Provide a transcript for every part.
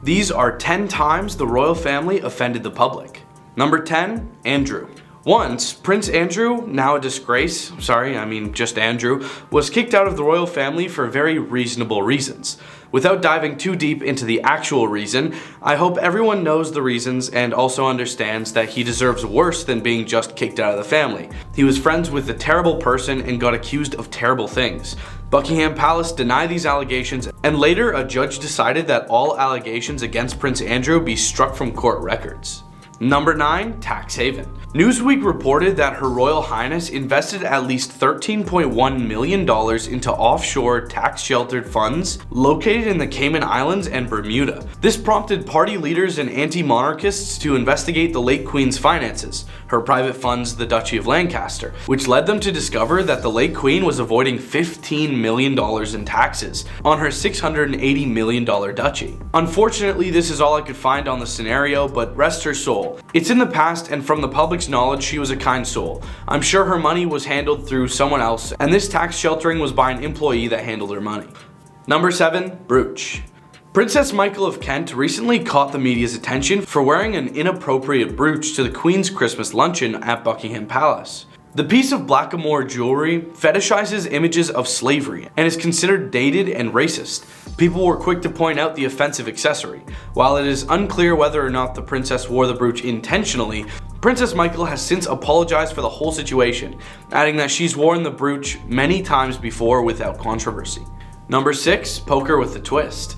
These are 10 times the royal family offended the public. Number 10, Andrew. Once, Prince Andrew, now a disgrace, just Andrew, was kicked out of the royal family for very reasonable reasons. Without diving too deep into the actual reason, I hope everyone knows the reasons and also understands that he deserves worse than being just kicked out of the family. He was friends with a terrible person and got accused of terrible things. Buckingham Palace denied these allegations, and later a judge decided that all allegations against Prince Andrew be struck from court records. Number 9, tax haven. Newsweek reported that Her Royal Highness invested at least $13.1 million into offshore tax-sheltered funds located in the Cayman Islands and Bermuda. This prompted party leaders and anti-monarchists to investigate the late Queen's finances, her private funds, the Duchy of Lancaster, which led them to discover that the late Queen was avoiding $15 million in taxes on her $680 million duchy. Unfortunately, this is all I could find on the scenario, but rest her soul. It's in the past, and from the public's knowledge, she was a kind soul. I'm sure her money was handled through someone else, and this tax sheltering was by an employee that handled her money. Number 7, Brooch. Princess Markle of Kent recently caught the media's attention for wearing an inappropriate brooch to the Queen's Christmas luncheon at Buckingham Palace. The piece of blackamoor jewelry fetishizes images of slavery and is considered dated and racist. People were quick to point out the offensive accessory. While it is unclear whether or not the princess wore the brooch intentionally, Princess Markle has since apologized for the whole situation, adding that she's worn the brooch many times before without controversy. Number 6, poker with a twist.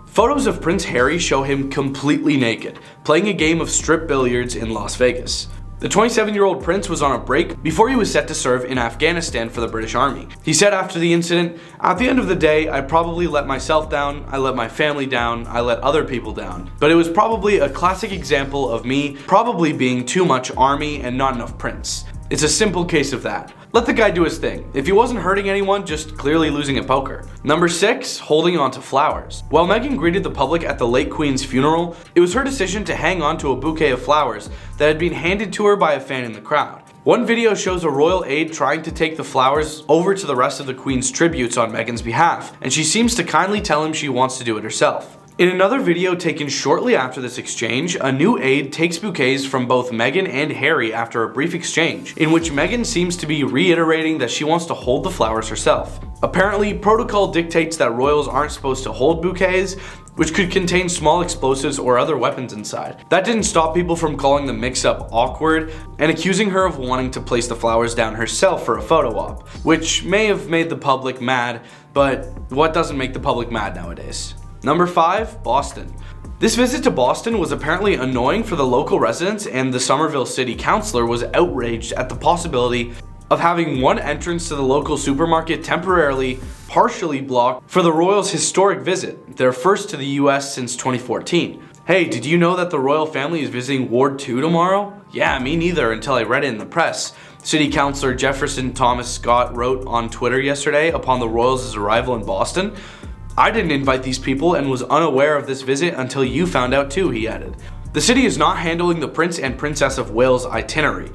Photos of Prince Harry show him completely naked, playing a game of strip billiards in Las Vegas. The 27-year-old prince was on a break before he was set to serve in Afghanistan for the British Army. He said after the incident, "At the end of the day, I probably let myself down, I let my family down, I let other people down. But it was probably a classic example of me probably being too much army and not enough prince. It's a simple case of that. Let the guy do his thing. If he wasn't hurting anyone, just clearly losing at poker." Number 6, holding on to flowers. While Meghan greeted the public at the late Queen's funeral, it was her decision to hang on to a bouquet of flowers that had been handed to her by a fan in the crowd. One video shows a royal aide trying to take the flowers over to the rest of the Queen's tributes on Meghan's behalf, and she seems to kindly tell him she wants to do it herself. In another video taken shortly after this exchange, a new aide takes bouquets from both Meghan and Harry after a brief exchange, in which Meghan seems to be reiterating that she wants to hold the flowers herself. Apparently, protocol dictates that royals aren't supposed to hold bouquets, which could contain small explosives or other weapons inside. That didn't stop people from calling the mix-up awkward and accusing her of wanting to place the flowers down herself for a photo op, which may have made the public mad, but what doesn't make the public mad nowadays? Number 5, Boston. This visit to Boston was apparently annoying for the local residents, and the Somerville City Councilor was outraged at the possibility of having one entrance to the local supermarket temporarily, partially blocked for the royals' historic visit, their first to the US since 2014. Hey, did you know that the royal family is visiting Ward 2 tomorrow? Yeah, me neither until I read it in the press. City Councilor Jefferson Thomas Scott wrote on Twitter yesterday upon the royals' arrival in Boston, "I didn't invite these people and was unaware of this visit until you found out too," he added. The city is not handling the Prince and Princess of Wales itinerary,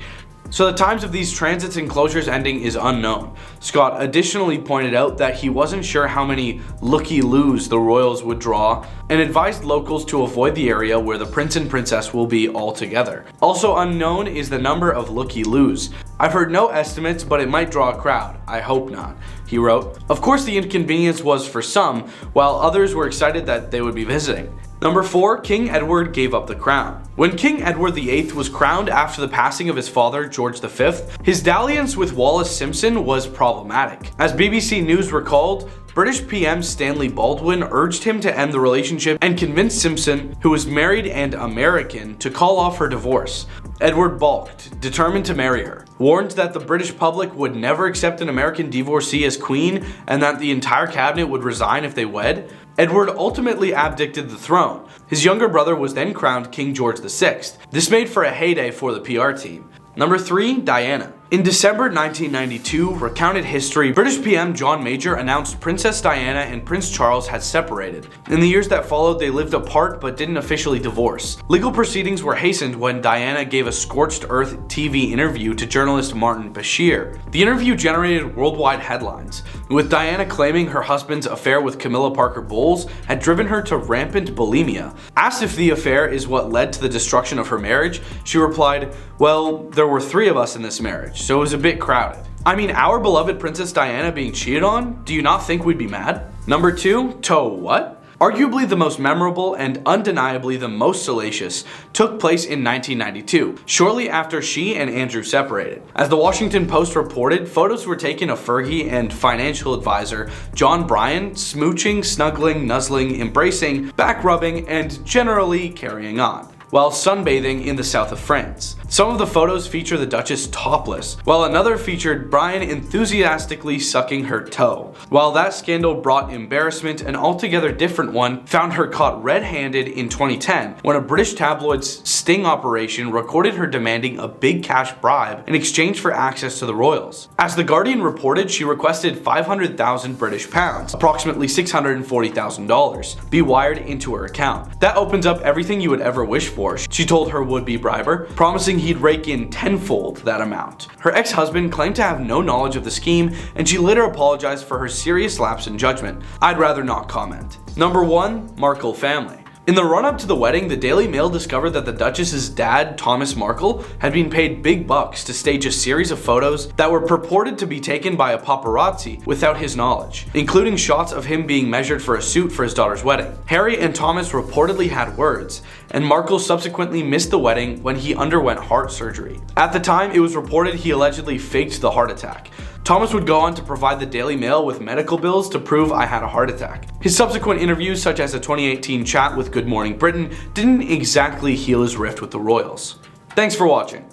so the times of these transits and closures ending is unknown. Scott additionally pointed out that he wasn't sure how many looky-loos the royals would draw and advised locals to avoid the area where the prince and princess will be all together. Also unknown is the number of looky-loos. "I've heard no estimates, but it might draw a crowd. I hope not," he wrote. Of course, the inconvenience was for some, while others were excited that they would be visiting. Number 4, King Edward gave up the crown. When King Edward VIII was crowned after the passing of his father, George V, his dalliance with Wallis Simpson was problematic. As BBC News recalled, British PM Stanley Baldwin urged him to end the relationship and convinced Simpson, who was married and American, to call off her divorce. Edward balked, determined to marry her, warned that the British public would never accept an American divorcee as queen and that the entire cabinet would resign if they wed. Edward ultimately abdicated the throne. His younger brother was then crowned King George VI. This made for a heyday for the PR team. Number 3, Diana. In December 1992, recounted history, British PM John Major announced Princess Diana and Prince Charles had separated. In the years that followed, they lived apart but didn't officially divorce. Legal proceedings were hastened when Diana gave a scorched earth TV interview to journalist Martin Bashir. The interview generated worldwide headlines, with Diana claiming her husband's affair with Camilla Parker Bowles had driven her to rampant bulimia. Asked if the affair is what led to the destruction of her marriage, she replied, "Well, there were 3 of us in this marriage, so it was a bit crowded." I mean, our beloved Princess Diana being cheated on? Do you not think we'd be mad? Number 2, toe what? Arguably the most memorable and undeniably the most salacious took place in 1992, shortly after she and Andrew separated. As the Washington Post reported, photos were taken of Fergie and financial advisor John Bryan smooching, snuggling, nuzzling, embracing, back rubbing, and generally carrying on, while sunbathing in the south of France. Some of the photos feature the Duchess topless, while another featured Bryan enthusiastically sucking her toe. While that scandal brought embarrassment, an altogether different one found her caught red-handed in 2010 when a British tabloid's sting operation recorded her demanding a big cash bribe in exchange for access to the royals. As The Guardian reported, she requested 500,000 British pounds, approximately $640,000, be wired into her account. That opens up everything you would ever wish for, she told her would-be briber, promising he'd rake in tenfold that amount. Her ex-husband claimed to have no knowledge of the scheme, and she later apologized for her serious lapse in judgment. I'd rather not comment. Number 1, Markle family. In the run-up to the wedding, the Daily Mail discovered that the Duchess's dad, Thomas Markle, had been paid big bucks to stage a series of photos that were purported to be taken by a paparazzi without his knowledge, including shots of him being measured for a suit for his daughter's wedding. Harry and Thomas reportedly had words, and Markle subsequently missed the wedding when he underwent heart surgery. At the time, it was reported he allegedly faked the heart attack. Thomas would go on to provide the Daily Mail with medical bills to prove I had a heart attack. His subsequent interviews, such as a 2018 chat with Good Morning Britain, didn't exactly heal his rift with the royals. Thanks for watching.